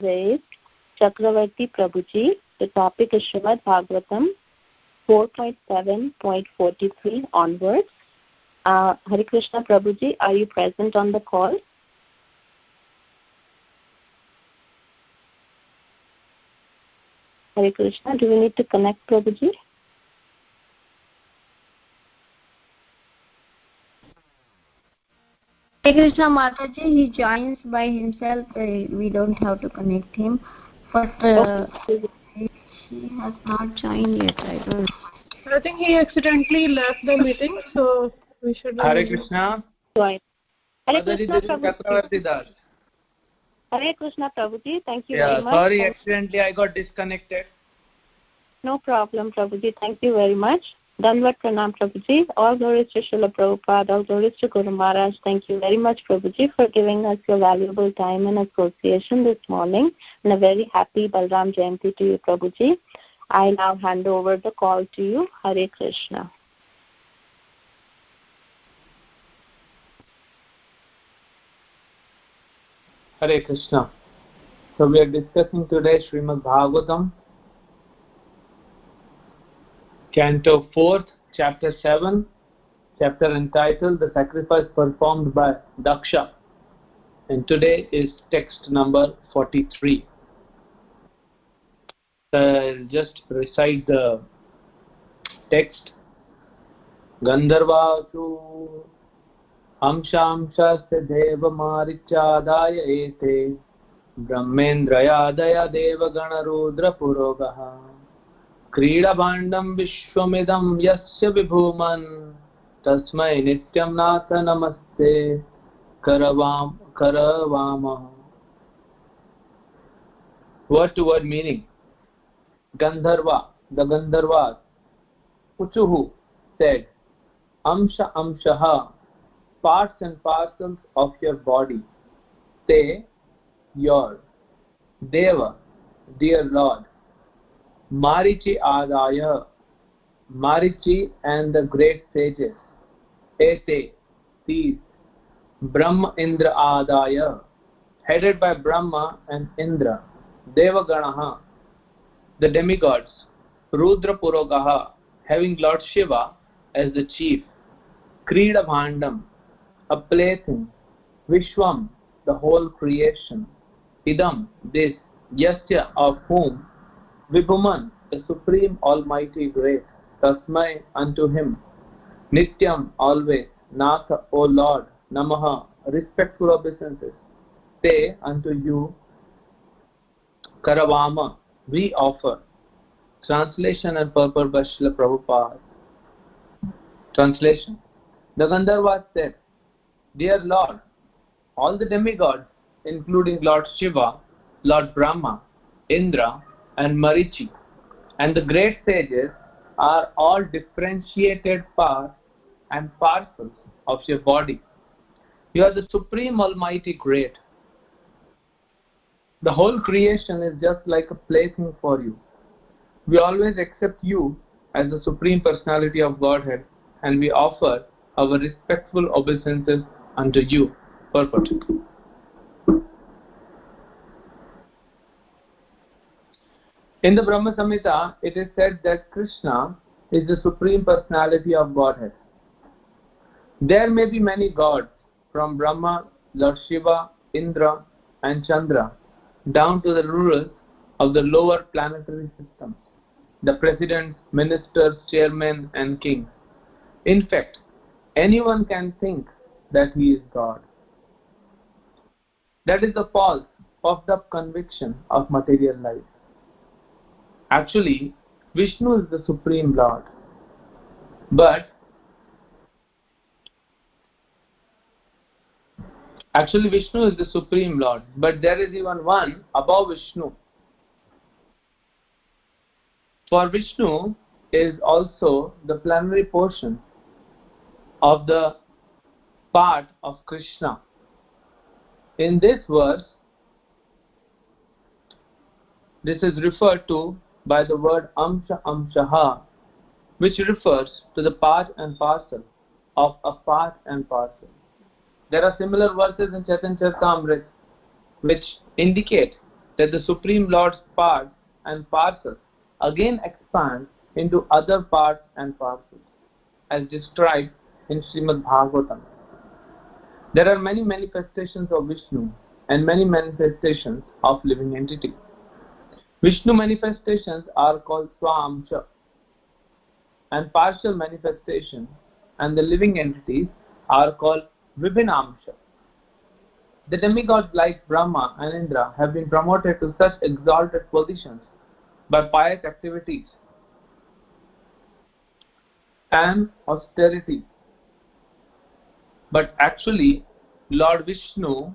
raised Chakravarti Prabhuji. The topic is Srimad Bhagavatam 4.7.43 onwards. Hare Krishna Prabhuji, are you present on the call? Hare Krishna, do we need to connect Prabhuji? Hare Krishna Mataji, he joins by himself. We don't have to connect him. But he has not joined yet. I think he accidentally left the meeting, so we should. Hare Krishna. Hare Krishna Prabhuji. Hare Krishna Prabhuji, thank you very much. Sorry, accidentally I got disconnected. No problem, Prabhuji. Thank you very much. Dandavat Pranam Prabhuji. All glories to Srila Prabhupada. All glories to Guru Maharaj. Thank you very much, Prabhuji, for giving us your valuable time and association this morning. And a very happy Balram Jayanti to you, Prabhuji. I now hand over the call to you. Hare Krishna. Hare Krishna. So we are discussing today Srimad Bhagavatam, Canto 4th, Chapter 7, chapter entitled The Sacrifice Performed by Daksha. And today is text number 43. I'll just recite the text. Gandharvasu Amshamshasya Deva Marichadaya Ete Brahmendrayadaya Deva Ganarudra Purogaha Kridabhandam Vishwamidam Yasya Vibhuman Tasmai Nityam Natha Namaste Karavama. Word to word meaning. Gandharva, the Gandharvas, Uchuhu said, Amsha Amshaha, parts and parcels of your body. Te, your. Deva, dear Lord. Marichi Adaya, Marichi and the great sages. Ete, these. Brahma Indra Adaya, headed by Brahma and Indra. Devaganaha, the demigods. Rudra Purogaha, having Lord Shiva as the chief. Kridabhandam, a plaything. Vishwam, the whole creation. Idam, this. Yasya, of whom. Vibhuman, the supreme almighty great. Tasmai, unto him. Nityam, always. Natha, O Lord. Namaha, respectful obeisances. Te, unto you. Karavama, we offer. Translation and purport by Srila Prabhupada. Translation. The Gandharvas said, Dear Lord, all the demigods, including Lord Shiva, Lord Brahma, Indra, and Marichi, and the great sages are all differentiated parts and parcels of your body. You are the Supreme Almighty Great. The whole creation is just like a plaything for you. We always accept you as the Supreme Personality of Godhead, and we offer our respectful obeisances unto you. Purport. In the Brahma Samhita, it is said that Krishna is the Supreme Personality of Godhead. There may be many gods, from Brahma, Lord Shiva, Indra, and Chandra, down to the rulers of the lower planetary systems, the presidents, ministers, chairmen, and kings. In fact, anyone can think that he is God. That is the false, puffed up conviction of material life. Actually, Vishnu is the Supreme Lord. But Vishnu is the Supreme Lord. But there is even one above Vishnu. For Vishnu is also the plenary portion of the part of Krishna. In this verse, this is referred to by the word Amsha Amshaha, which refers to the part and parcel of a part and parcel. There are similar verses in Chaitanya Charitamrita which indicate that the Supreme Lord's parts and parcels again expand into other parts and parcels, as described in Srimad Bhagavatam. There are many manifestations of Vishnu and many manifestations of living entities. Vishnu manifestations are called Swamsha, and partial manifestations and the living entities are called Vibhinamsha. The demigods like Brahma and Indra have been promoted to such exalted positions by pious activities and austerity. But actually, Lord Vishnu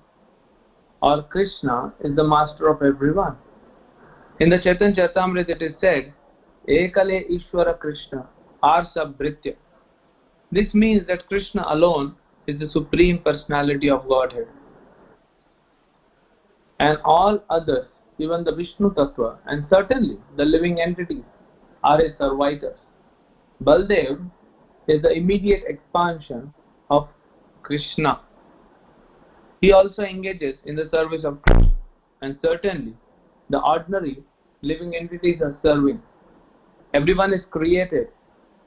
or Krishna is the master of everyone. In the Chaitanya Charitamrita it is said, Ekale Ishvara Krishna Arsa Bhritya. This means that Krishna alone is the Supreme Personality of Godhead. And all others, even the Vishnu Tattva and certainly the living entities, are his servitors. Baldev is the immediate expansion of Krishna. He also engages in the service of Krishna, and certainly the ordinary living entities are serving. Everyone is created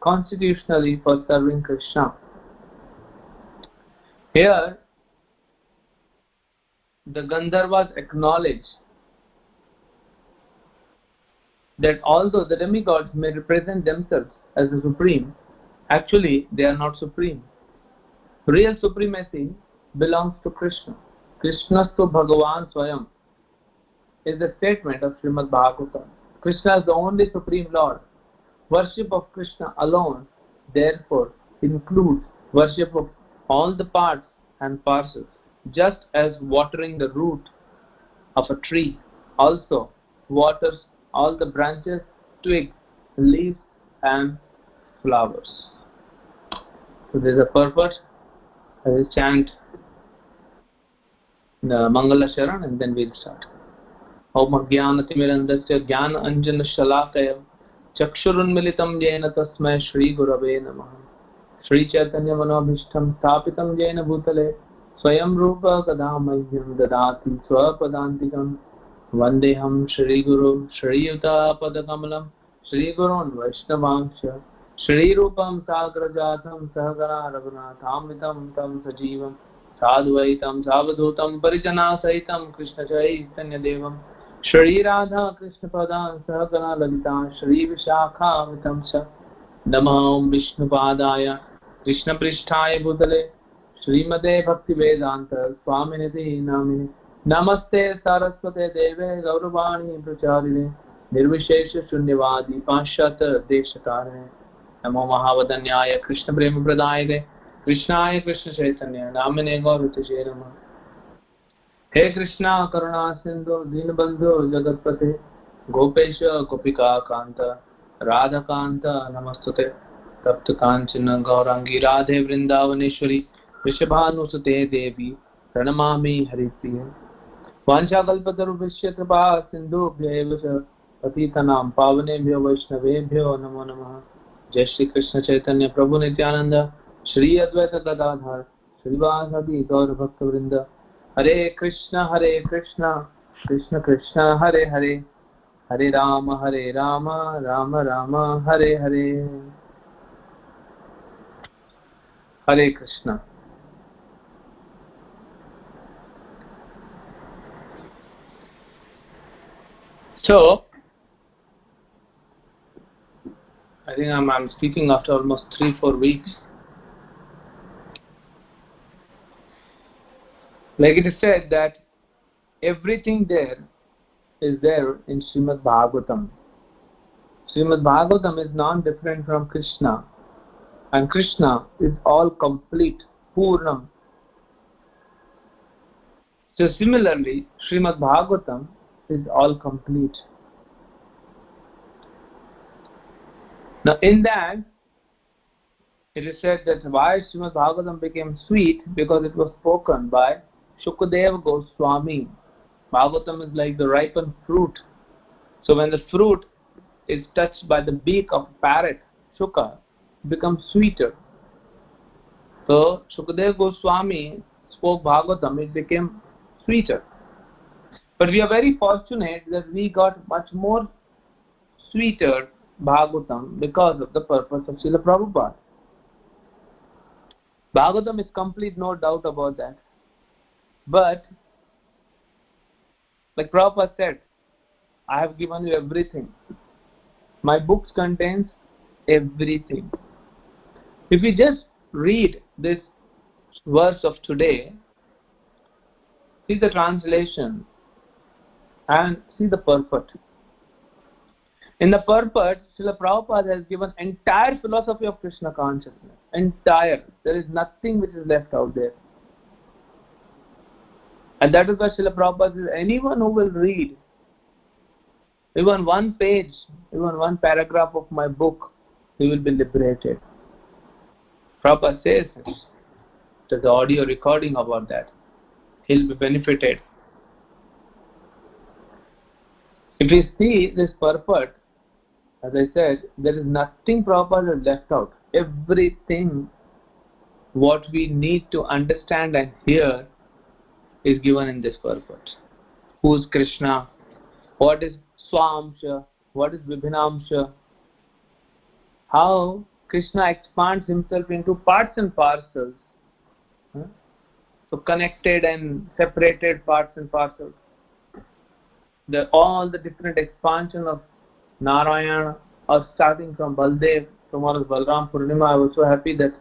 constitutionally for serving Krishna. Here, the Gandharvas acknowledge that although the demigods may represent themselves as the supreme, actually they are not supreme. Real supremacy belongs to Krishna. Krishnastu Bhagavan Swayam is the statement of Srimad Bhagavatam. Krishna is the only Supreme Lord. Worship of Krishna alone, therefore, includes worship of all the parts and parcels, just as watering the root of a tree also waters all the branches, twigs, leaves and flowers. So there is a purpose. I will chant the Mangala Sharan and then we will start. Om Jnanatimirandasya Jnana Anjana Shalakaya Chakshurunmilitam Jena Tasmai Shri Gurave Namaha. Shri Chaitanya Manobhishtam Sthapitam Jena Bhutale Swayam Rupa Kadamahyam Dadati Swapadantikam Vandeham Shri Guru Shri Yuta Padakamalam Shri Gurun Vaishnavangsha Shri Rupam Sagrajatam Sahagana Raghunathamitam Tam Sajivam Sadvaitam Savadhutam Parijana Sahitam Krishna Chaitanya Devam Shri Radha Krishna Padan Sahagana Lalita Shri Vishakha Vitamsa Namah Vishnu Padaya Krishna Pristhaya Bhutale Srimate Bhakti Vedanta Swaminiti Namini Namaste Saraswate Deve Gauravani Pracharine Nirvishesha Shunyavadi Panchata Deshatarine Namo Mahavadanyaya Krishna Prema Pradayage Krishnaya Krishna Chaitanya Namine Gaurataje Namah. He Krishna Karuna Sindhu Dinabandhu Jagatpate Gopesha Gopika Kanta Radha Kanta Namastute Tapta Kanchana Gaurangi Radhe Vrindavaneshwari Vishabhanusute Devi Pranamami Haripriya Vancha Kalpatarubhishya Kripa Sindhu Bhyevasha Patitanam Pavanebhyo Vaishnavebhyo Namo Namaha. Jai Shri Krishna Chaitanya Prabhu Nityananda Shri Advaita Gadadhar Srivasadi Gaur Bhakta Vrinda Hare Krishna Krishna Krishna Hare Hare Hare Rama Rama Rama Hare Hare. Hare Krishna. So, I think I'm speaking after almost 3-4 weeks. Like it is said that everything there is there in Srimad Bhagavatam. Srimad Bhagavatam is non-different from Krishna, and Krishna is all complete, Purnam. So similarly, Srimad Bhagavatam is all complete. Now in that, it is said that why Srimad Bhagavatam became sweet, because it was spoken by Shukadeva Goswami. Bhagavatam is like the ripened fruit. So when the fruit is touched by the beak of a parrot, Shuka, it becomes sweeter. So Shukadeva Goswami spoke Bhagavatam, it became sweeter. But we are very fortunate that we got much more sweeter Bhagavatam because of the purpose of Srila Prabhupada. Bhagavatam is complete, no doubt about that. But, like Prabhupada said, I have given you everything. My books contains everything. If we just read this verse of today, see the translation and see the purport. In the purport, Srila Prabhupada has given entire philosophy of Krishna consciousness. Entire. There is nothing which is left out there. And that is why Srila Prabhupada says, anyone who will read even one page, even one paragraph of my book, he will be liberated. Prabhupada says this. There's an audio recording about that. He'll be benefited. If we see this purport, as I said, there is nothing Prabhupada has left out. Everything what we need to understand and hear is given in this purport. Who is Krishna? What is Swamsha? What is Vibhinamsha? How Krishna expands himself into parts and parcels. So connected and separated parts and parcels. All the different expansion of Narayana are starting from Baldev. Tomorrow is Balram Purnima. I was so happy that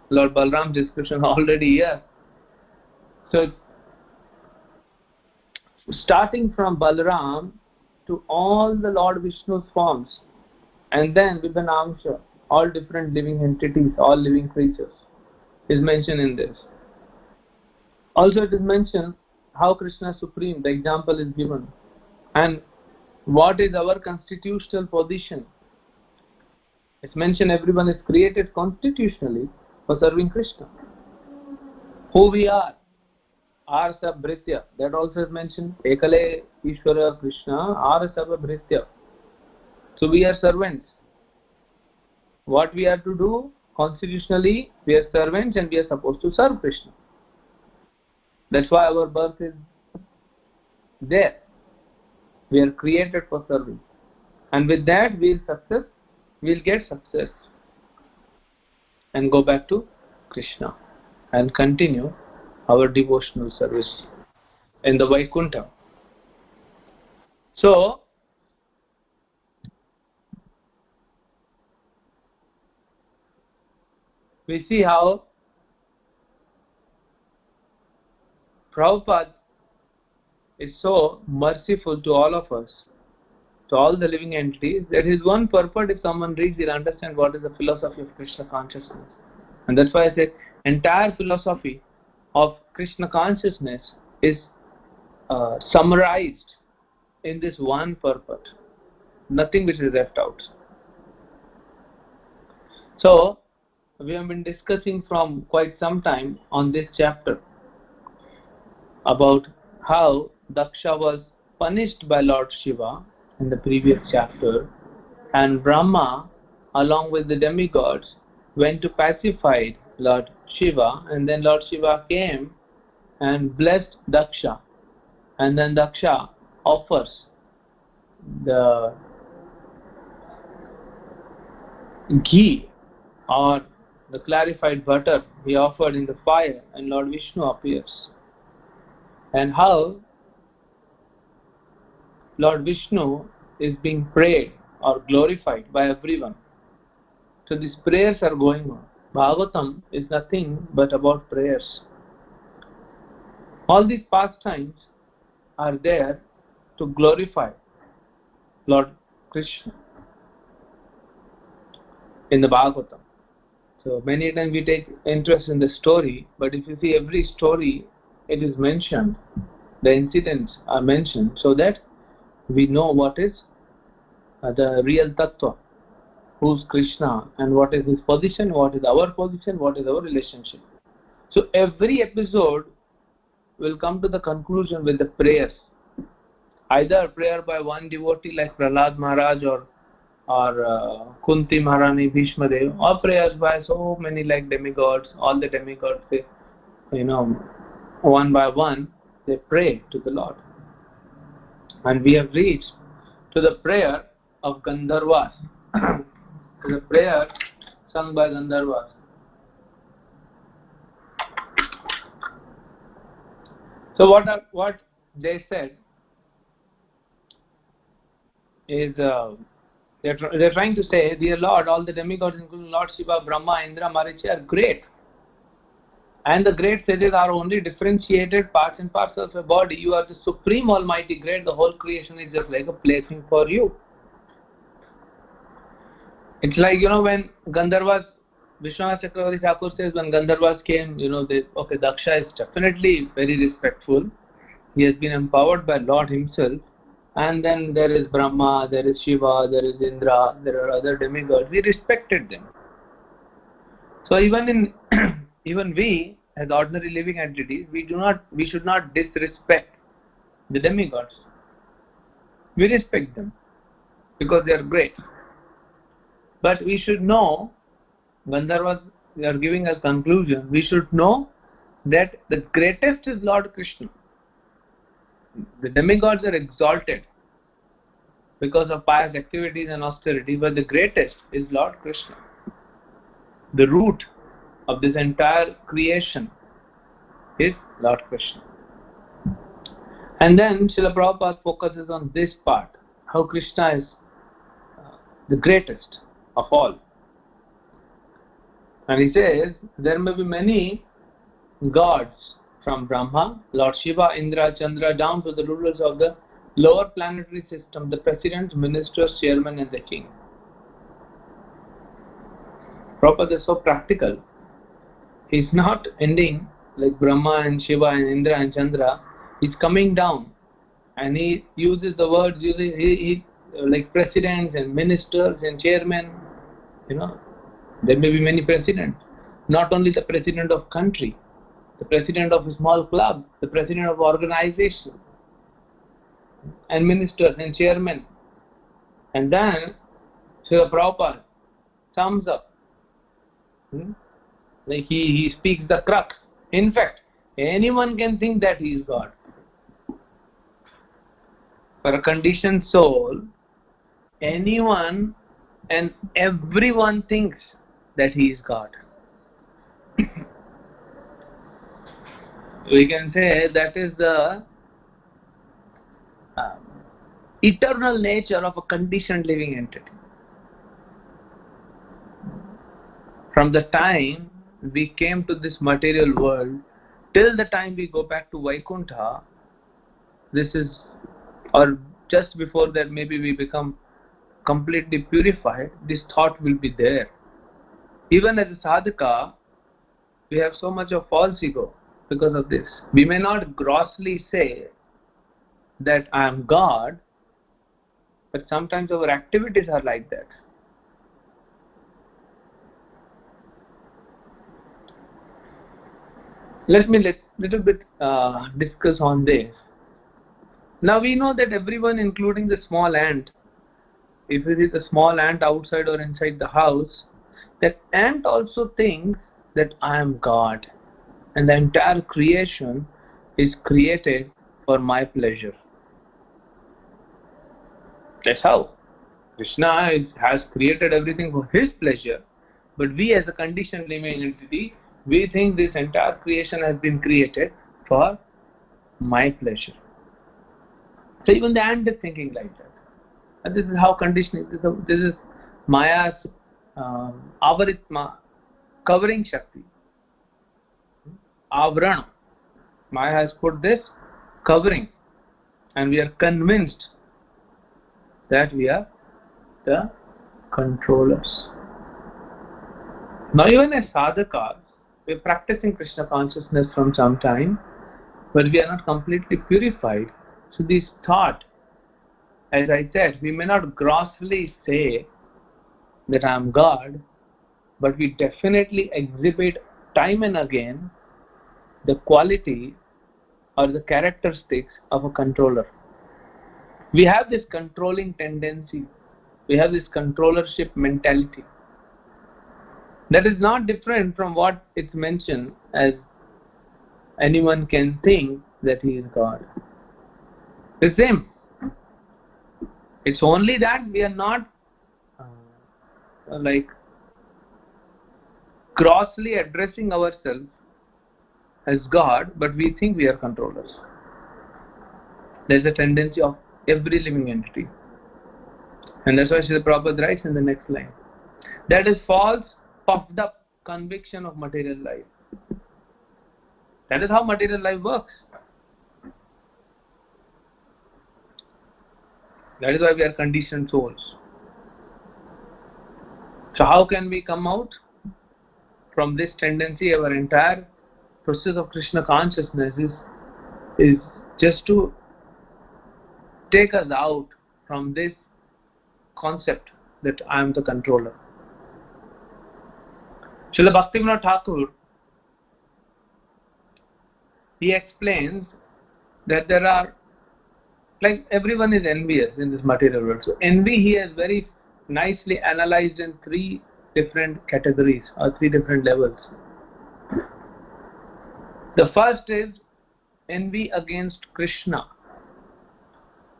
Lord Balram's description already here. So starting from Balram to all the Lord Vishnu's forms, and then Vibhinamsha, all different living entities, all living creatures, is mentioned in this. Also it is mentioned how Krishna is supreme, the example is given. And what is our constitutional position? It's mentioned everyone is created constitutionally for serving Krishna. Who we are? Arsa Bhritya. That also is mentioned. Ekale Ishvara Krishna Arsa Bhritya. So we are servants. What we have to do? Constitutionally, we are servants and we are supposed to serve Krishna. That's why our birth is there. We are created for serving. And with that we'll get success. And go back to Krishna. And continue our devotional service in the Vaikuntha. So, we see how Prabhupada is so merciful to all of us, to all the living entities, that his one purport, if someone reads, he'll understand what is the philosophy of Krishna consciousness. And that's why I said, entire philosophy of Krishna consciousness is summarized in this one purport. Nothing which is left out. So, we have been discussing from quite some time on this chapter about how Daksha was punished by Lord Shiva in the previous chapter, and Brahma along with the demigods went to pacify Lord Shiva, and then Lord Shiva came and blessed Daksha, and then Daksha offers the ghee or the clarified butter he offered in the fire, and Lord Vishnu appears. And how Lord Vishnu is being prayed or glorified by everyone. So these prayers are going on. Bhagavatam is nothing but about prayers. All these pastimes are there to glorify Lord Krishna in the Bhagavatam. So many times we take interest in the story, but if you see every story, it is mentioned, the incidents are mentioned, so that we know what is the real tattva, who's Krishna and what is his position, what is our position, what is our relationship. So every episode will come to the conclusion with the prayers, either a prayer by one devotee like Prahlad Maharaj or Kunti Maharani, Bhishma Dev, or prayers by so many like demigods. All the demigods, they, one by one, they pray to the Lord. And we have reached to the prayer of Gandharvas, to the prayer sung by Gandharvas. So what they said is they're trying to say, dear Lord, all the demigods including Lord Shiva, Brahma, Indra, Marichi are great. And the great sages are only differentiated parts and parcels of a body. You are the supreme almighty great. The whole creation is just like a plaything for you. It's like, when Gandharvas, Vishwanath Chakravarti Thakur says, when Gandharvas came, Daksha is definitely very respectful. He has been empowered by Lord himself. And then there is Brahma, there is Shiva, there is Indra, there are other demigods. We respected them. So even we, as ordinary living entities, we should not disrespect the demigods. We respect them because they are great. But we should know, Gandharvas are giving us conclusion, we should know that the greatest is Lord Krishna. The demigods are exalted because of pious activities and austerity, but the greatest is Lord Krishna. The root of this entire creation is Lord Krishna. And then Srila Prabhupada focuses on this part, how Krishna is the greatest of all. And he says, there may be many gods from Brahma, Lord Shiva, Indra, Chandra, down to the rulers of the lower planetary system, the presidents, ministers, chairmen and the king. Prabhupada is so practical. He's not ending like Brahma and Shiva and Indra and Chandra. He's coming down and he uses the words like presidents and ministers and chairmen. There may be many presidents. Not only the president of country, the president of a small club, the president of organization, and ministers and chairmen. And then Srila Prabhupada sums up. Like he speaks the crux. In fact, anyone can think that he is God. For a conditioned soul, anyone and everyone thinks that he is God. We can say that is the eternal nature of a conditioned living entity. From the time we came to this material world till the time we go back to Vaikuntha, or just before that maybe we become completely purified, this thought will be there. Even as a sadhaka, we have so much of false ego because of this. We may not grossly say that I am God, but sometimes our activities are like that. Let me little bit discuss on this. Now we know that everyone, including the small ant, if it is a small ant outside or inside the house, that ant also thinks that I am God and the entire creation is created for my pleasure. That's how Krishna has created everything for his pleasure, but we as a conditioned living entity, we think this entire creation has been created for my pleasure. So even the ant is thinking like that. And this is how conditioning, this is Maya's avaritma, covering Shakti. Avrana. Maya has put this covering, and we are convinced that we are the controllers. Now even as sadhakas, we are practicing Krishna consciousness from some time, but we are not completely purified. So this thought, as I said, we may not grossly say that I am God, but we definitely exhibit time and again the quality or the characteristics of a controller. We have this controlling tendency. We have this controllership mentality. That is not different from what it's mentioned as anyone can think that he is God. The same. It's only that we are not like grossly addressing ourselves as God, but we think we are controllers. There's a tendency of every living entity. And that's why Srila Prabhupada writes in the next line. That is false, puffed up conviction of material life. That is how material life works. That is why we are conditioned souls. So how can we come out from this tendency? Our entire process of Krishna consciousness is just to take us out from this concept that I am the controller. Srila Bhaktivinoda Thakur, he explains that there are, like everyone is envious in this material world. So envy he has very nicely analyzed in 3 different categories or 3 different levels. The first is envy against Krishna.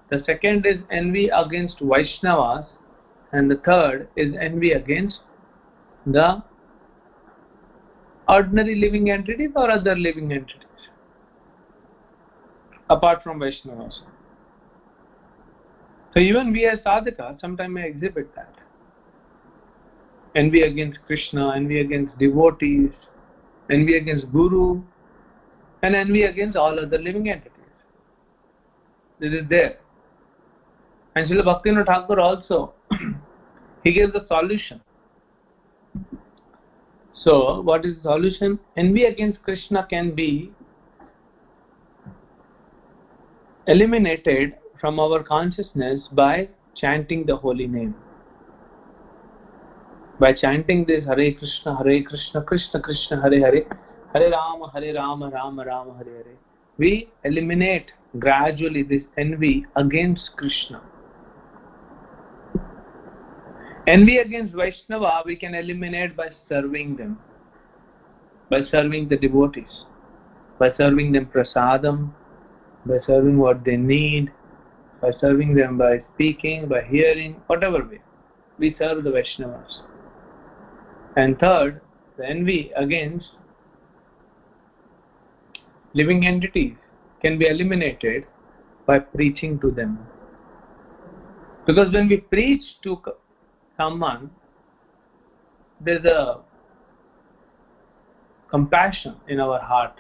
The second is envy against Vaishnavas. And the third is envy against the ordinary living entities or other living entities, apart from Vaishnavas. So even we as sadhakas sometimes may exhibit that. Envy against Krishna, envy against devotees, envy against Guru, and envy against all other living entities. This is there. And Srila Bhaktivinoda Thakur also, he gives the solution. So, what is the solution? Envy against Krishna can be eliminated from our consciousness by chanting the holy name. By chanting this Hare Krishna, Krishna Krishna, Hare Hare, Hare Rama, Rama Rama, Hare Hare. We eliminate gradually this envy against Krishna. Envy against Vaishnava we can eliminate by serving them, by serving the devotees, by serving them prasadam, by serving what they need, by serving them by speaking, by hearing, whatever way. We serve the Vaishnavas. And third, the envy against living entities can be eliminated by preaching to them. Because when we preach to someone, there's a compassion in our heart.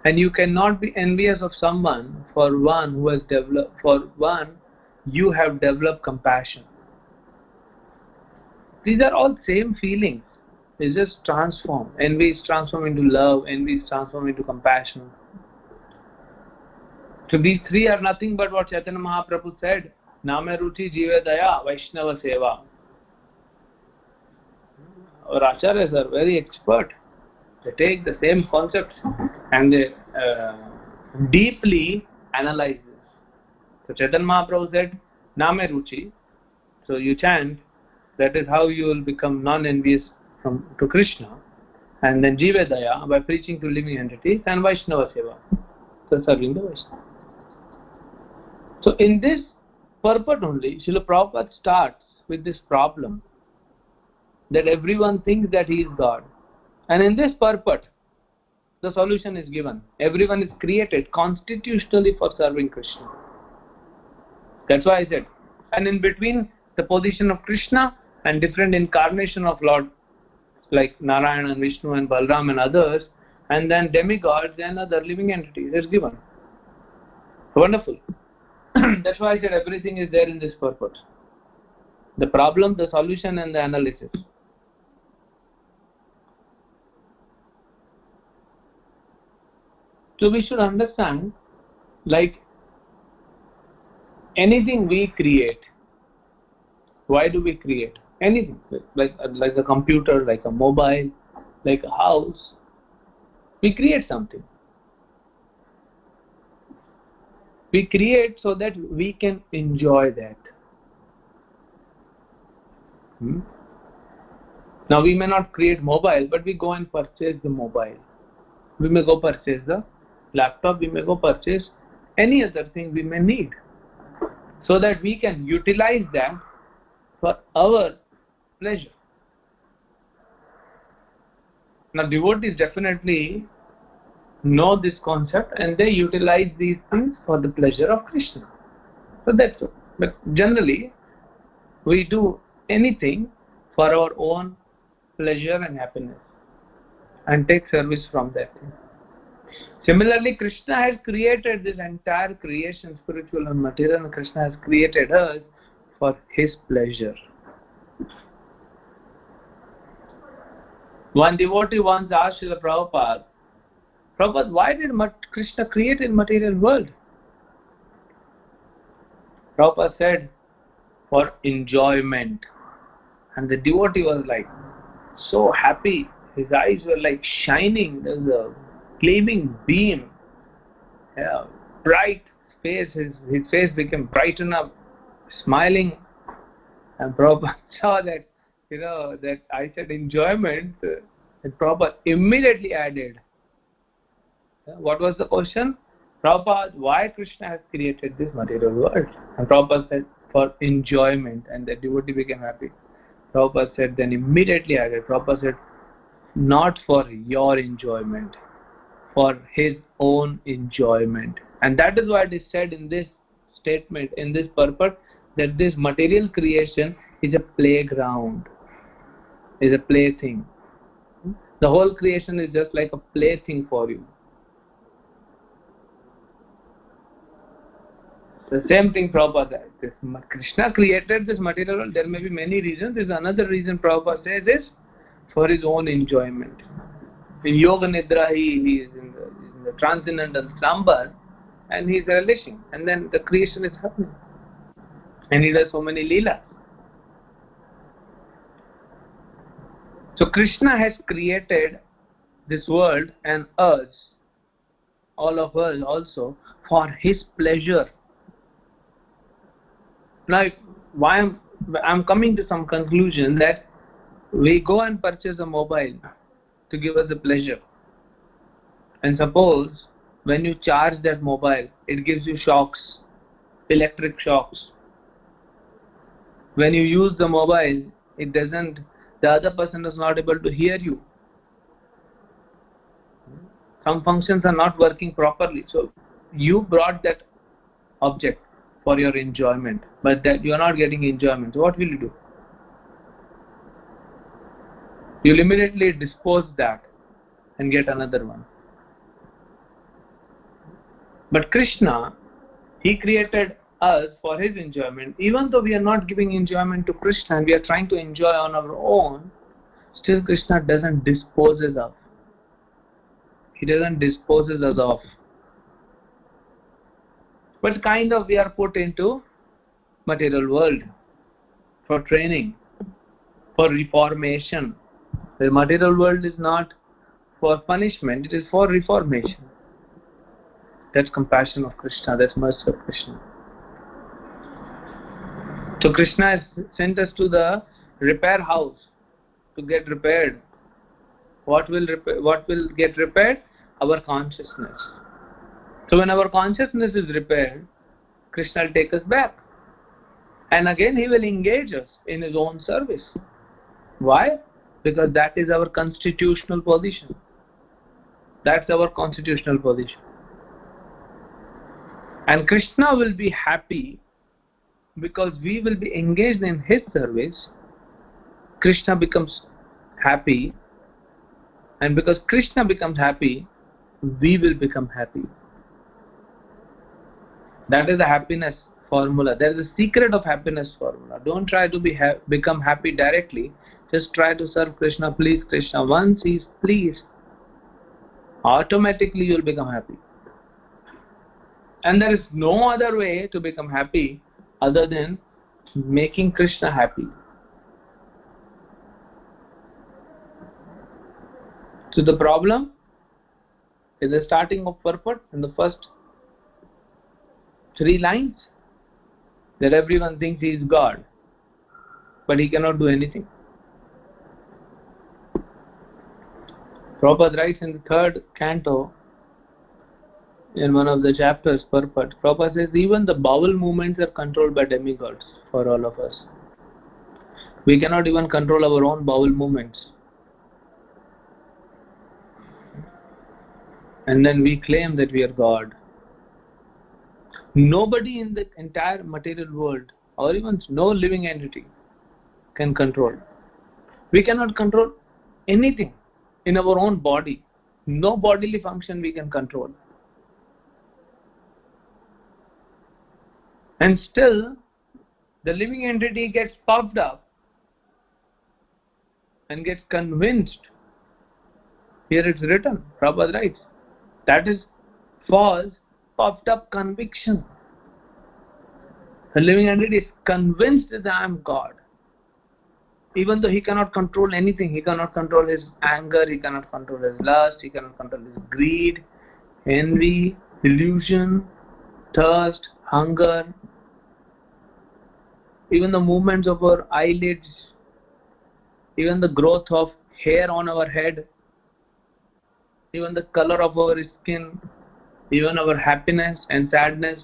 And you cannot be envious of someone for one who has developed, for one you have developed compassion. These are all same feelings. They just transform. Envy is transformed into love, envy is transformed into compassion. So these 3 are nothing but what Chaitanya Mahaprabhu said, Name Ruchi Jive Daya Vaishnava Seva. Our acharyas are very expert. They take the same concepts and they deeply analyze this. So Chaitanya Mahaprabhu said, Name Ruchi. So you chant, that is how you will become non-envious to Krishna. And then Jive Daya by preaching to living entities, and Vaishnava Seva, so serving the Vaishnava. So in this purport only, Srila Prabhupada starts with this problem that everyone thinks that he is God. And in this purport, the solution is given. Everyone is created constitutionally for serving Krishna. That's why I said. And in between the position of Krishna and different incarnation of Lord, like Narayana and Vishnu and Balram and others, and then demigods and other living entities is given. Wonderful. That's why I said everything is there in this purport. The problem, the solution, and the analysis. So we should understand, like anything we create, why do we create? Anything, like a computer, like a mobile, like a house. We create something. We create so that we can enjoy that. Now we may not create mobile, but we go and purchase the mobile. We may go purchase the laptop, we may go purchase any other thing we may need. so that we can utilize that for our pleasure. Now devotees definitely know this concept and they utilize these things for the pleasure of Krishna. So that's all. But generally, we do anything for our own pleasure and happiness and take service from that thing. Similarly, Krishna has created this entire creation, spiritual and material, and Krishna has created us for His pleasure. One devotee once asked Srila Prabhupada, Prabhupada, why did Krishna create a material world? Prabhupada said, for enjoyment. And the devotee was like so happy. His eyes were like shining. There was a gleaming beam. Bright face. His face became brightened up, smiling. And Prabhupada saw that, that I said enjoyment. And Prabhupada immediately added. What was the question? Prabhupada, why Krishna has created this material world? And Prabhupada said, for enjoyment. And the devotee became happy. Prabhupada said, then immediately added. Prabhupada said, not for your enjoyment, for His own enjoyment. And that is why it is said in this statement, in this purport, that this material creation is a playground, is a plaything. The whole creation is just like a plaything for you. The same thing Prabhupada says. Krishna created this material world. There may be many reasons. There is another reason Prabhupada says is for His own enjoyment. In Yoga Nidra, he is in the transcendental slumber and he is relishing. And then the creation is happening. And he does so many leelas. So Krishna has created this world and us, all of us also, for His pleasure. Now, why I'm coming to some conclusion that we go and purchase a mobile to give us the pleasure. And suppose when you charge that mobile, it gives you shocks, electric shocks. When you use the mobile, the other person is not able to hear you. Some functions are not working properly. So you brought that object for your enjoyment, but that you are not getting enjoyment. So what will you do? You will immediately dispose that and get another one. But Krishna, He created us for His enjoyment. Even though we are not giving enjoyment to Krishna and we are trying to enjoy on our own, still Krishna doesn't dispose us of. He doesn't dispose us of. But kind of we are put into material world for training, for reformation. The material world is not for punishment, it is for reformation. That's compassion of Krishna, that's mercy of Krishna. So Krishna has sent us to the repair house to get repaired. What will get repaired? Our consciousness. So when our consciousness is repaired, Krishna will take us back. And again He will engage us in His own service. Why? Because that is our constitutional position. That's our constitutional position. And Krishna will be happy because we will be engaged in His service. Krishna becomes happy. And because Krishna becomes happy, we will become happy. That is the happiness formula. That is the secret of happiness formula. Don't try to become happy directly. Just try to serve Krishna, please Krishna. Once He is pleased, automatically you will become happy. And there is no other way to become happy other than making Krishna happy. So the problem is the starting of purport in the first 3 lines, that everyone thinks he is God, but he cannot do anything. Prabhupada writes in the 3rd canto, in one of the chapters, purport, Prabhupada says even the bowel movements are controlled by demigods for all of us. We cannot even control our own bowel movements. And then we claim that we are God. Nobody in the entire material world, or even no living entity, can control. We cannot control anything in our own body. No bodily function we can control. And still, the living entity gets puffed up and gets convinced. Here it's written, Prabhupada writes, that is false, puffed up conviction. The living entity is convinced that I am God. Even though he cannot control anything, he cannot control his anger, he cannot control his lust, he cannot control his greed, envy, illusion, thirst, hunger, even the movements of our eyelids, even the growth of hair on our head, even the color of our skin, even our happiness and sadness,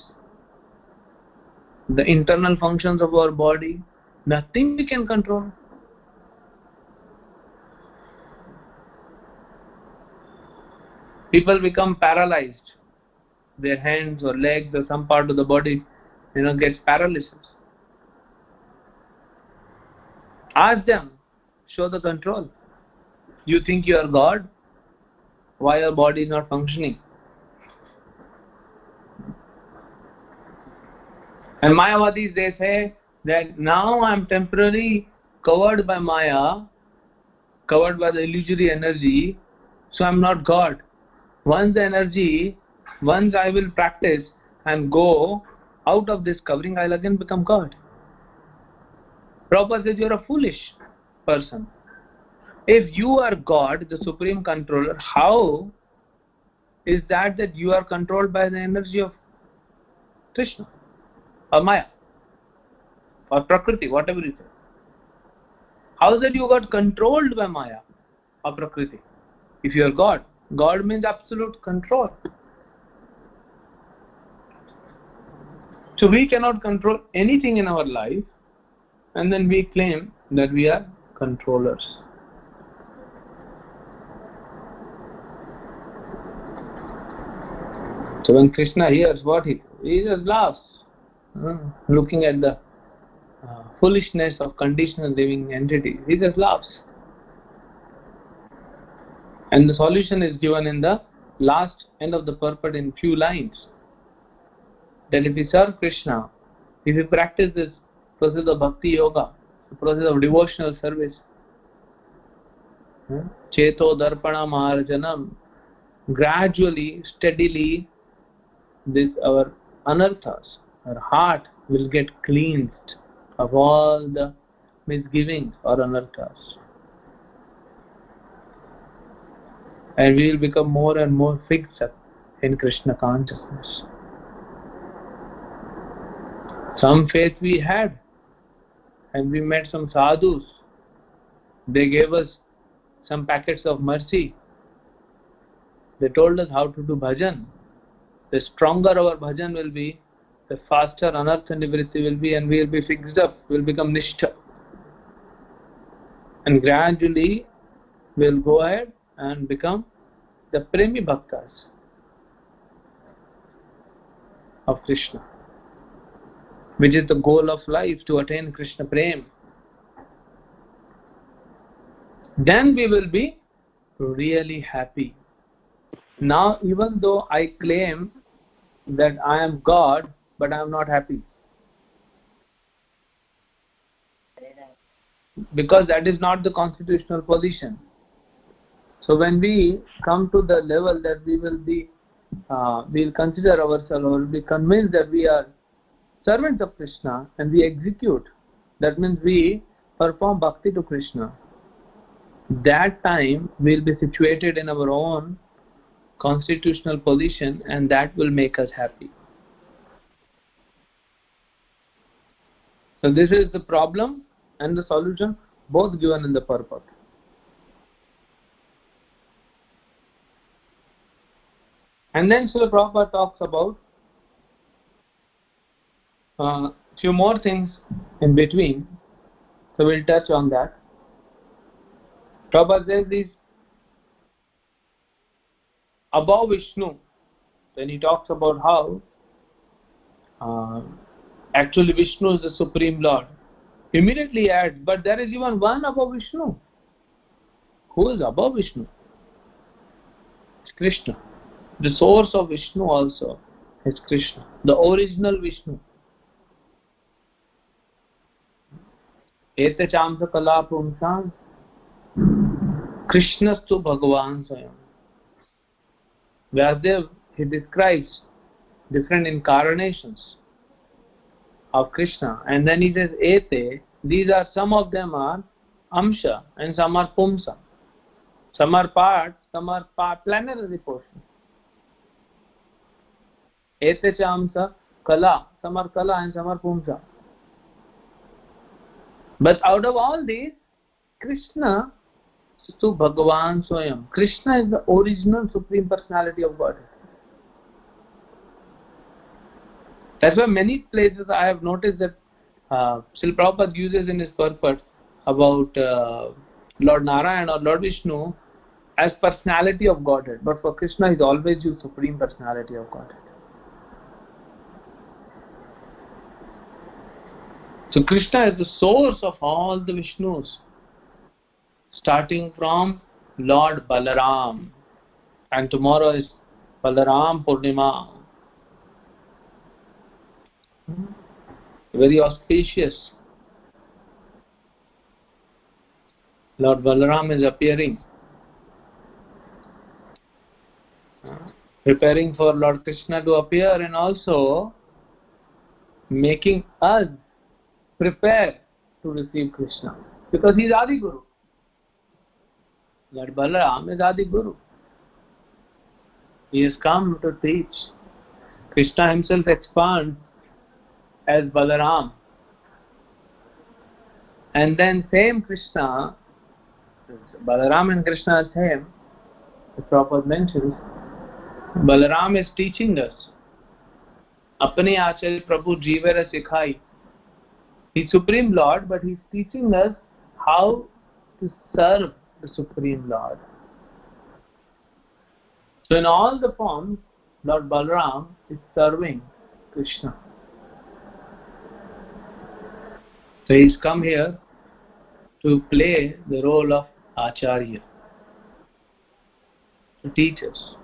the internal functions of our body, nothing we can control. People become paralyzed. Their hands or legs or some part of the body, gets paralysis. Ask them, show the control. You think you are God? Why your body is not functioning? And Mayavadis, they say that now I am temporarily covered by Maya, covered by the illusory energy, so I am not God. Once I will practice and go out of this covering, I will again become God. Prabhupada says you are a foolish person. If you are God, the Supreme Controller, how is that you are controlled by the energy of Krishna or Maya or Prakriti, whatever it is? How is that you got controlled by Maya or Prakriti? If you are God, God means absolute control. So we cannot control anything in our life, and then we claim that we are controllers. So when Krishna hears what he just laughs, looking at the foolishness of conditional living entities. He just laughs. And the solution is given in the last end of the purport in few lines. That if we serve Krishna, if we practice this process of bhakti yoga, the process of devotional service, cheto darpana marjanam, gradually, steadily, our anarthas, our heart will get cleansed of all the misgivings or anarthas. And we will become more and more fixed up in Krishna consciousness. Some faith we had, and we met some sadhus. They gave us some packets of mercy. They told us how to do bhajan. The stronger our bhajan will be, the faster anartha nivritti will be, and we will be fixed up, we will become nishtha. And gradually we will go ahead and become the premi bhaktas of Krishna, which is the goal of life, to attain Krishna prem. Then we will be really happy. Now, even though I claim that I am God, but I am not happy. Because that is not the constitutional position. So when we come to the level that we will be, we will consider ourselves, or will be convinced that we are servants of Krishna, and we execute, that means we perform bhakti to Krishna. That time we will be situated in our own constitutional position, and that will make us happy. So this is the problem and the solution, both given in the purport. And then Srila Prabhupada talks about few more things in between, so we'll touch on that. Prabhupada says this above Vishnu, then he talks about how actually Vishnu is the Supreme Lord. Immediately adds, but there is even one above Vishnu. Who is above Vishnu? It's Krishna. The source of Vishnu also is Krishna, the original Vishnu. Ete chamsa kala pumsam Krishnastu Bhagavan Swayam. Vyasadeva, he describes different incarnations of Krishna, and then he says Ete, these are, some of them are Amsha and some are Pumsa. Some are parts, some are plenary portions. Ete chamsa kala, some are kala and some are pumsa. But out of all these, Krishna to Bhagavan Swayam. Krishna is the original Supreme Personality of Godhead. That's why many places I have noticed that Srila Prabhupada uses in his purport about Lord Narayana or Lord Vishnu as personality of Godhead. But for Krishna, he always used Supreme Personality of Godhead. So Krishna is the source of all the Vishnus, starting from Lord Balaram, and tomorrow is Balaram Purnima. Very auspicious. Lord Balaram is appearing, preparing for Lord Krishna to appear, and also making us prepare to receive Krishna, because he is Adi Guru. Lord Balaram is Adi Guru. He has come to teach. Krishna himself expands as Balaram, and then same Krishna, Balaram and Krishna are same. The Prabhupada mentions Balaram is teaching us. Apne Acharya Prabhu Jeevara Sikhai. He's Supreme Lord, but he's teaching us how to serve the Supreme Lord. So in all the forms, Lord Balaram is serving Krishna. So he's come here to play the role of Acharya, to teach us,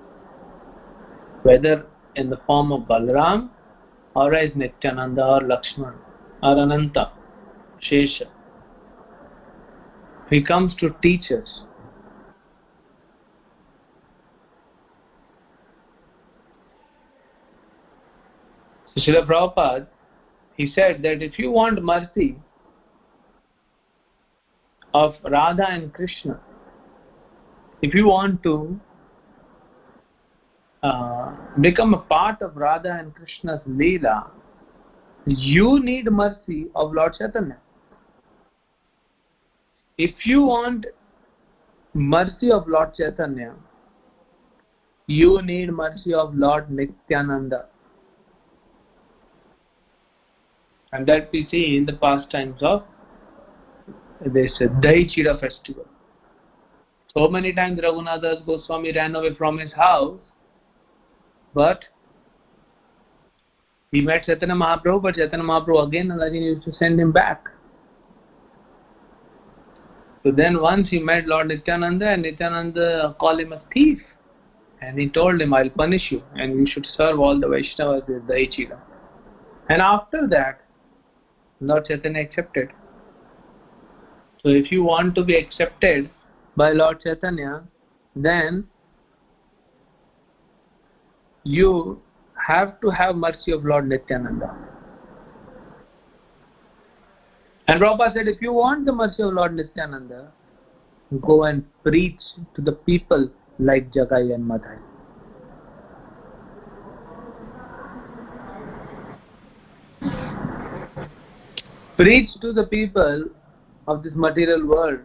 whether in the form of Balaram or as Nityananda or Lakshman or Ananta, Shesha. He comes to teach us. So Srila Prabhupada, he said that if you want mercy of Radha and Krishna, if you want to become a part of Radha and Krishna's Leela, you need mercy of Lord Chaitanya. If you want mercy of Lord Chaitanya, you need mercy of Lord Nityananda. And that we see in the pastimes of this Dahi Chida festival. So many times Raghunath Goswami ran away from his house, but he met Chaitanya Mahaprabhu, but Chaitanya Mahaprabhu again used to send him back. So then once he met Lord Nityananda, and Nityananda called him a thief, and he told him, I'll punish you and you should serve all the Vaishnavas with Dahi Chida. And after that, Lord Chaitanya accepted. So if you want to be accepted by Lord Chaitanya, then you have to have mercy of Lord Nityananda. And Prabhupada said, if you want the mercy of Lord Nityananda, go and preach to the people like Jagai and Madhai. Preach to the people of this material world.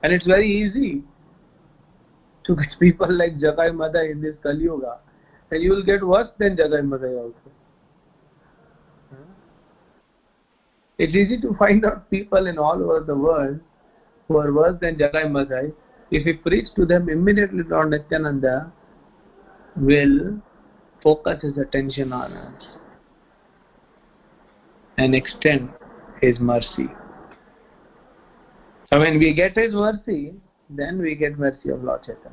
And it's very easy. to get people like Jagai Madai in this Kali Yuga, then you will get worse than Jagai Madai also. It's easy to find out people in all over the world who are worse than Jagai Madai. If we preach to them, immediately Lord Nityananda will focus his attention on us and extend his mercy. So when we get his mercy, then we get mercy of Lord Chaitanya.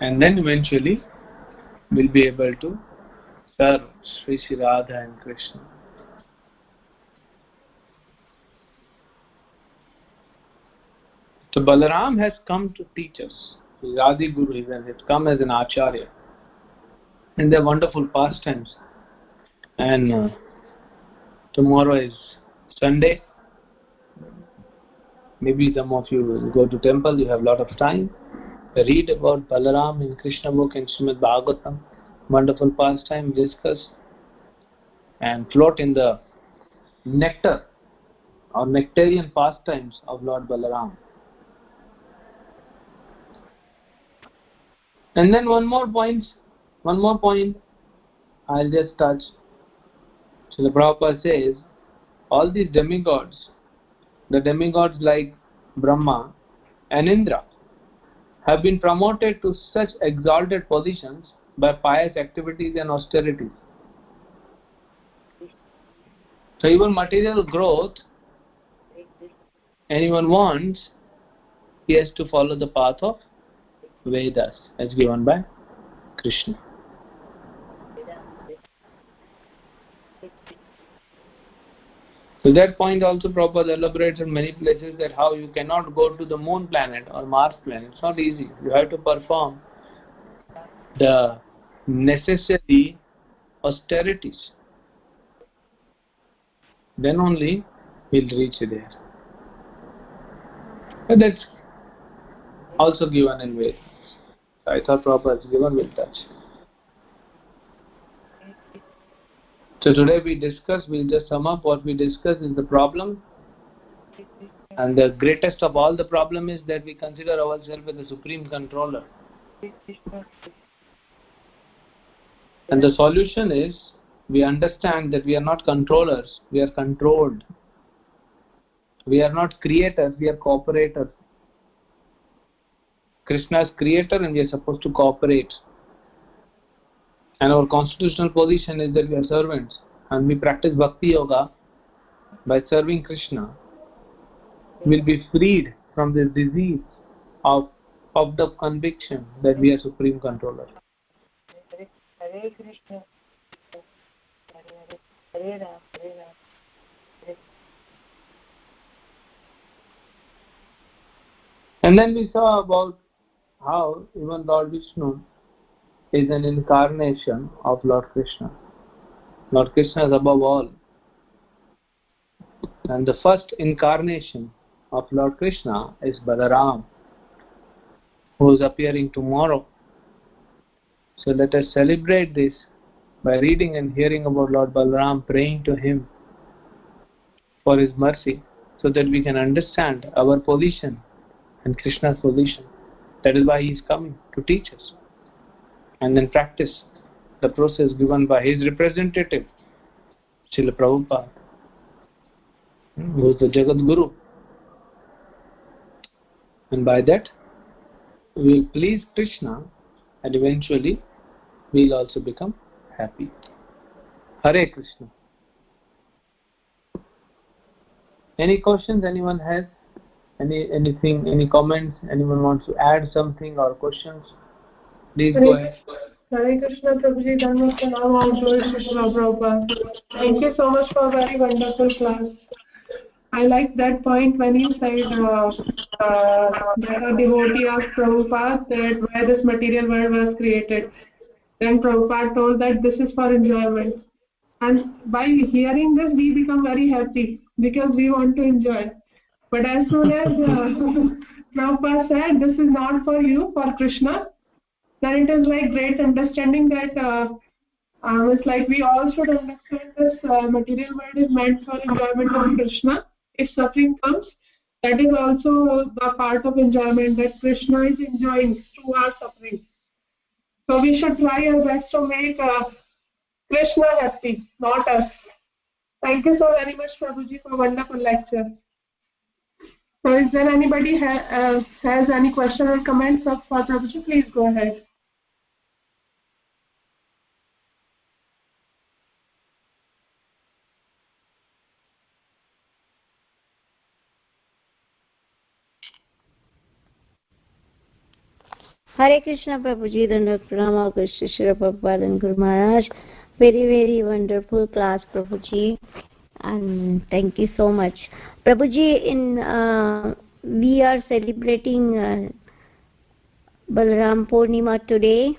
And then eventually we'll be able to serve Sri Sri Radha and Krishna. So Balaram has come to teach us. He's Adi Guru, he has come as an Acharya. And they're wonderful pastimes. And tomorrow is Sunday. Maybe some of you will go to temple, you have a lot of time. Read about Balaram in Krishna book and Srimad Bhagavatam. Wonderful pastime, discuss and float in the nectar or nectarian pastimes of Lord Balaram. And then one more point I'll just touch. So the Prabhupada says, all these demigods, the demigods like Brahma and Indra, have been promoted to such exalted positions by pious activities and austerities. So even material growth, anyone wants, he has to follow the path of Vedas as given by Krishna. To that point also Prabhupada elaborates in many places that how you cannot go to the moon planet or Mars planet. It's not easy. You have to perform the necessary austerities. Then only we'll reach there. But that's also given in Vedas. I thought Prabhupada is given with touch. So today we'll just sum up what we discussed is the problem. And the greatest of all the problem is that we consider ourselves as the supreme controller. And the solution is, we understand that we are not controllers, we are controlled. We are not creators, we are cooperators. Krishna is creator and we are supposed to cooperate. And our constitutional position is that we are servants. And we practice Bhakti Yoga by serving Krishna. We will be freed from this disease of the conviction that we are supreme controller. Hare Krishna. Hare Ram. Hare Ram. And then we saw about how even Lord Vishnu is an incarnation of Lord Krishna. Lord Krishna is above all. And the first incarnation of Lord Krishna is Balaram, who is appearing tomorrow. So let us celebrate this by reading and hearing about Lord Balaram, praying to him for his mercy, so that we can understand our position and Krishna's position. That is why he is coming to teach us. And then practice the process given by his representative, Srila Prabhupada, who is the Jagat Guru. And by that, we will please Krishna and eventually we will also become happy. Hare Krishna. Any questions anyone has? Anything, any comments? Anyone wants to add something or questions? Please go ahead. Hare Krishna, Prabhuji, Dhamma Pranam, all glory to Srila Prabhupada. Thank you so much for a very wonderful class. I like that point when you said that a devotee asked Prabhupada that why this material world was created. Then Prabhupada told that this is for enjoyment. And by hearing this, we become very happy because we want to enjoy. But as soon as Prabhupada said this is not for you, for Krishna, then it is like great understanding that it's like we all should understand this material world is meant for enjoyment of Krishna. If suffering comes, That is also the part of enjoyment, that Krishna is enjoying through our suffering. So we should try our best to make Krishna happy, not us. Thank you so very much, Prabhuji, for a wonderful lecture. So is there anybody has any question or comments for Prabhuji? Please go ahead. Hare Krishna Prabhuji, Dandavat Pranam, Krishna Shri Prabhupada and Guru Maharaj. Very, very wonderful class, Prabhuji. And thank you so much. Prabhuji, we are celebrating Balaram Purnima today.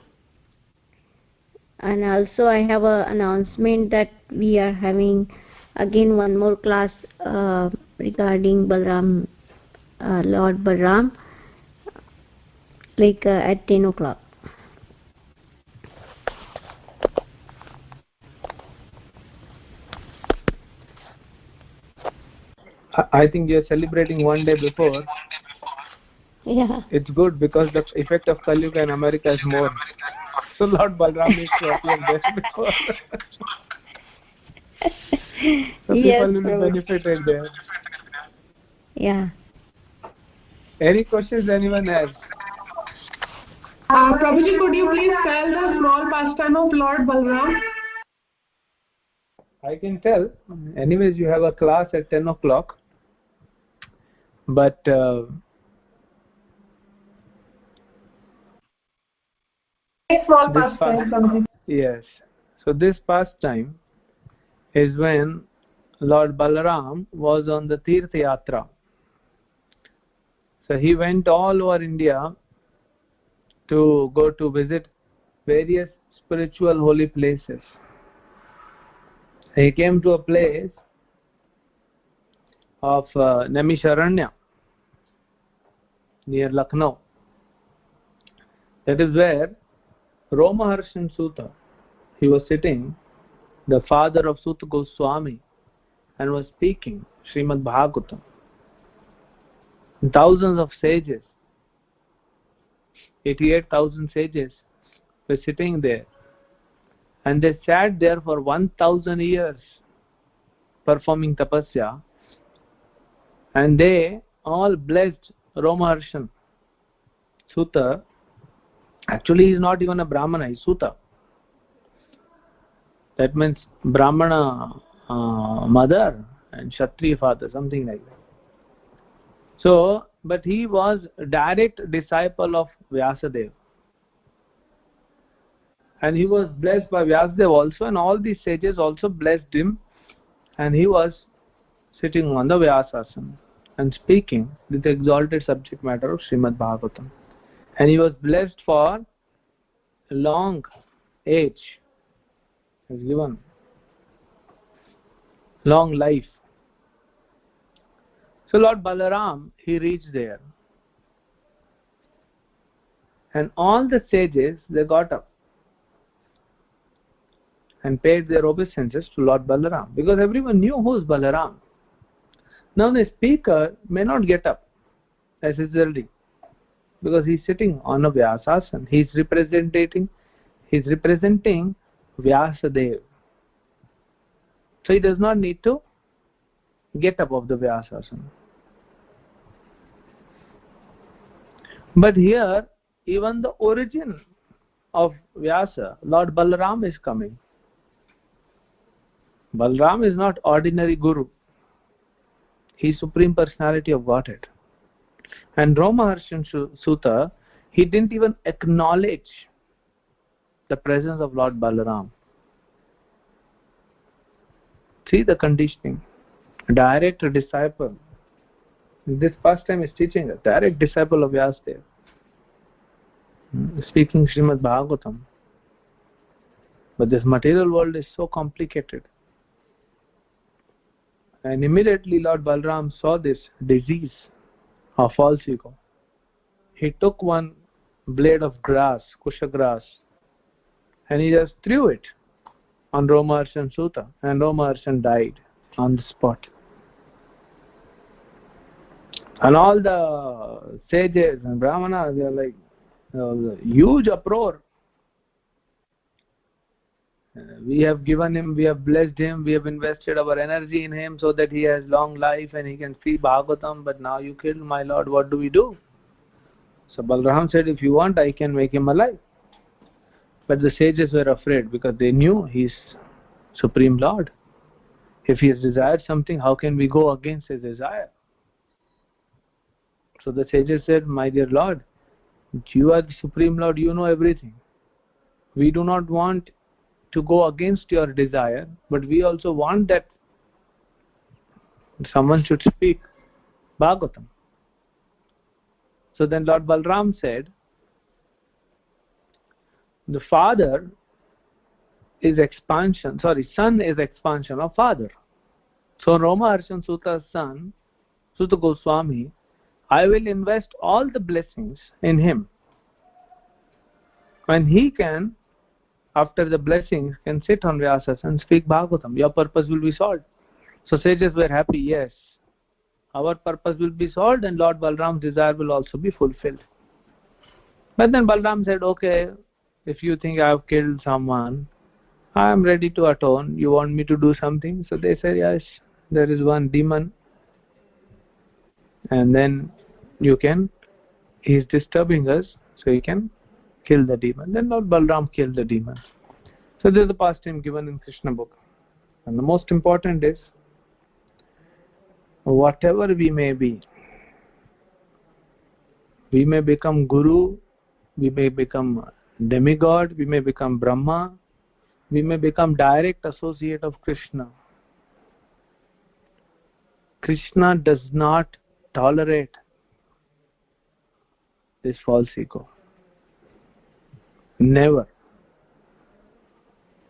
And also I have an announcement that we are having again one more class regarding Balaram, Lord Balaram. At 10 o'clock. I think you're celebrating one day before. Yeah. It's good because the effect of Kali Yuga in America is more. So Lord Balaram is to appear there before. So yes, people will be benefited there. Yeah. Any questions anyone has? Prabhuji, could you please tell the small pastime of Lord Balaram? I can tell. Anyways, you have a class at 10 o'clock. But Small pastime. Yes. So this pastime is when Lord Balaram was on the Tirtha Yatra. So he went all over India to go to visit various spiritual holy places. He came to a place of Naimisharanya near Lucknow. That is where Romaharshan Suta, he was sitting, the father of Suta Goswami, and was speaking Srimad Bhagavatam. Thousands of sages, 88,000 sages were sitting there, and they sat there for 1,000 years performing tapasya, and they all blessed Romaharshan Suta. Actually, he is not even a Brahmana, he is Suta. That means Brahmana mother and Kshatriya father, something like that. So, but he was a direct disciple of Vyasadeva. And he was blessed by Vyasadeva also, and all these sages also blessed him, and he was sitting on the Vyasasana and speaking with the exalted subject matter of Srimad Bhagavatam. And he was blessed for a long age. He was given long life. So Lord Balaram, he reached there. And all the sages, they got up and paid their obeisances to Lord Balaram, because everyone knew who is Balaram. Now the speaker may not get up necessarily, because he is sitting on a Vyasasana. He is representing Vyasadeva. So he does not need to get up of the Vyasasana. But here, even the origin of Vyasa, Lord Balaram is coming. Balaram is not ordinary Guru. He is Supreme Personality of Godhead. And Romaharshan Suta, he didn't even acknowledge the presence of Lord Balaram. See the conditioning. Direct disciple. This pastime is teaching us. Direct disciple of Vyasadeva. Speaking Srimad Bhagavatam. But this material world is so complicated. And immediately Lord Balaram saw this disease of false ego. He took one blade of grass, kusha grass, and he just threw it on Romaharshan Suta, and Romaharshan died on the spot. And all the sages and brahmanas, they are like huge uproar. We have given him, we have blessed him, we have invested our energy in him so that he has long life and he can speak Bhagavatam, but now you killed my Lord, what do we do? So Balaram said, if you want, I can make him alive. But the sages were afraid because they knew he is Supreme Lord. If he has desired something, how can we go against his desire? So the sages said, my dear Lord, you are the Supreme Lord, you know everything. We do not want to go against your desire, but we also want that someone should speak Bhagavatam. So then Lord Balram said, the father is expansion, son is expansion of father. So Roma Harshan Suta's son, Suta Goswami, I will invest all the blessings in him. When he can, after the blessings, can sit on Vyasas and speak Bhagavatam, your purpose will be solved. So sages were happy, yes, our purpose will be solved and Lord Balram's desire will also be fulfilled. But then Balram said, okay, if you think I have killed someone, I am ready to atone. You want me to do something? So they said, yes, there is one demon. And then he is disturbing us, so you can kill the demon. Then Lord Balram killed the demon. So this is the pastime given in Krishna book. And the most important is, whatever we may be, we may become Guru, we may become demigod, we may become Brahma, we may become direct associate of Krishna. Krishna does not tolerate this false ego. Never.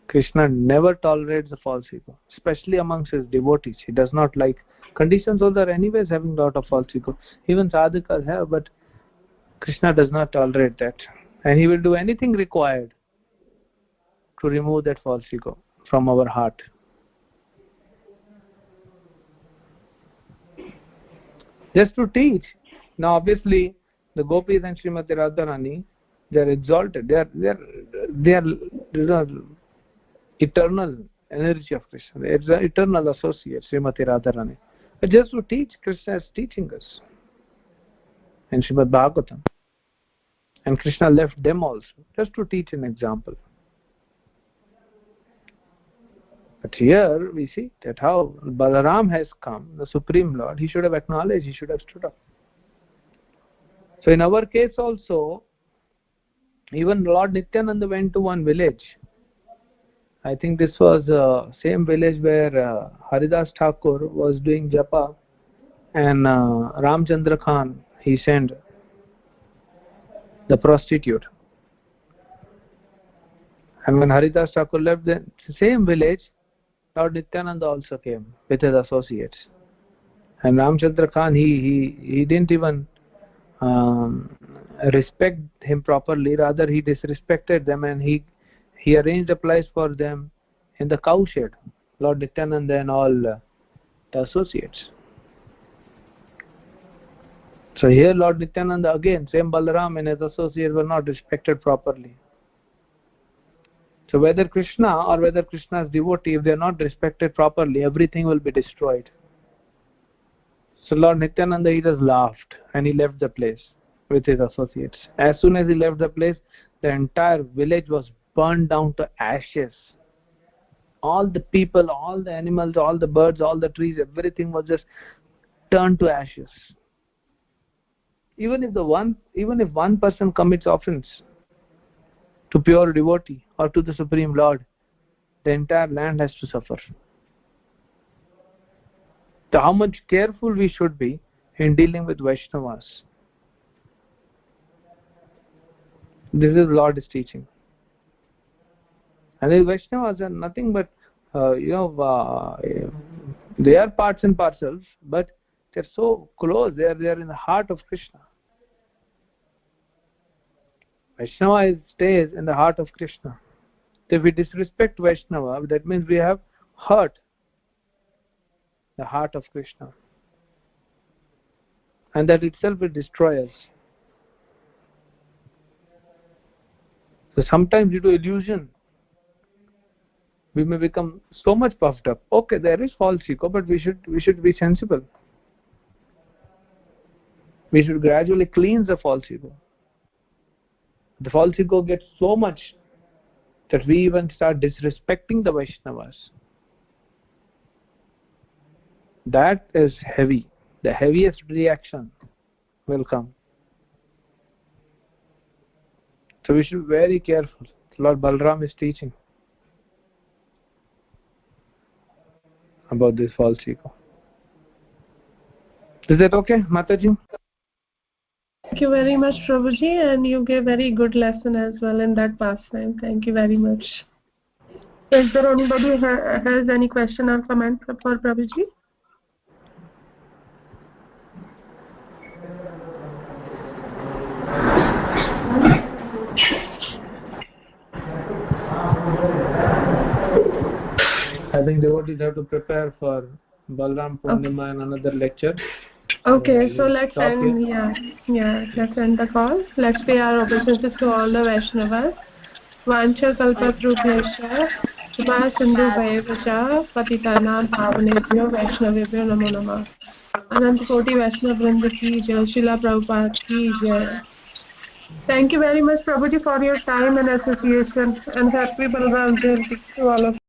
Krishna never tolerates the false ego, especially amongst his devotees. He does not like conditions, although are anyways having a lot of false ego. Even sadhakas have, but Krishna does not tolerate that. And he will do anything required to remove that false ego from our heart. Just to teach. Now obviously the gopis and Srimati Radharani, they are exalted. They are eternal energy of Krishna. It's an eternal associate, Srimati Radharani. But just to teach, Krishna is teaching us. And Srimad Bhagavatam. And Krishna left them also, just to teach an example. But here we see that how Balaram has come, the Supreme Lord, he should have acknowledged, he should have stood up. So in our case also, even Lord Nityananda went to one village. I think this was the same village where Haridas Thakur was doing japa, and Ramchandra Khan, he sent the prostitute. And when Haridas Thakur left the same village, Lord Nityananda also came with his associates. And Ramchandra Khan, he didn't even respect him properly, rather he disrespected them, and he arranged a place for them in the cow shed, Lord Nityananda and all the associates. So here Lord Nityananda again, same Balaram and his associates were not respected properly. So whether Krishna or whether Krishna's devotee, if they are not respected properly, everything will be destroyed. So Lord Nityananda, he just laughed and he left the place with his associates. As soon as he left the place, the entire village was burned down to ashes. All the people, all the animals, all the birds, all the trees, everything was just turned to ashes. Even if one person commits offense to pure devotee or to the Supreme Lord, the entire land has to suffer. So how much careful we should be in dealing with Vaishnavas. This is Lord is teaching. And the Vaishnavas are nothing but, they are parts and parcels, but they are so close, they are in the heart of Krishna. Vaishnava stays in the heart of Krishna. So if we disrespect Vaishnava, that means we have hurt the heart of Krishna. and that itself will destroy us. So sometimes due to illusion, we may become so much puffed up. Okay, there is false ego, but we should be sensible. We should gradually cleanse the false ego. The false ego gets so much that we even start disrespecting the Vaishnavas. That is heavy. The heaviest reaction will come. So we should be very careful. Lord Balaram is teaching about this false ego. Is that okay, Mataji? Thank you very much, Prabhuji, and you gave very good lesson as well in that pastime. Thank you very much. Is there anybody has any question or comment for Prabhuji? I think devotees have to prepare for Balaram Purnima and another lecture. Okay, so let's end. Let's end the call. Let's pay our obeisances to all the Vaishnavas. Vancha kalpatrubhyascha Shubha Sindhu Bhayavacha Patitanam Pavanebhyo Vaishnavebhyo Namo Namah. Anant Koti Vaishnav Vrinda ki jai, Srila Prabhupada ki jai. Thank you very much, Prabhuji, for your time and association, and happy Balaram Jayanti to all of you.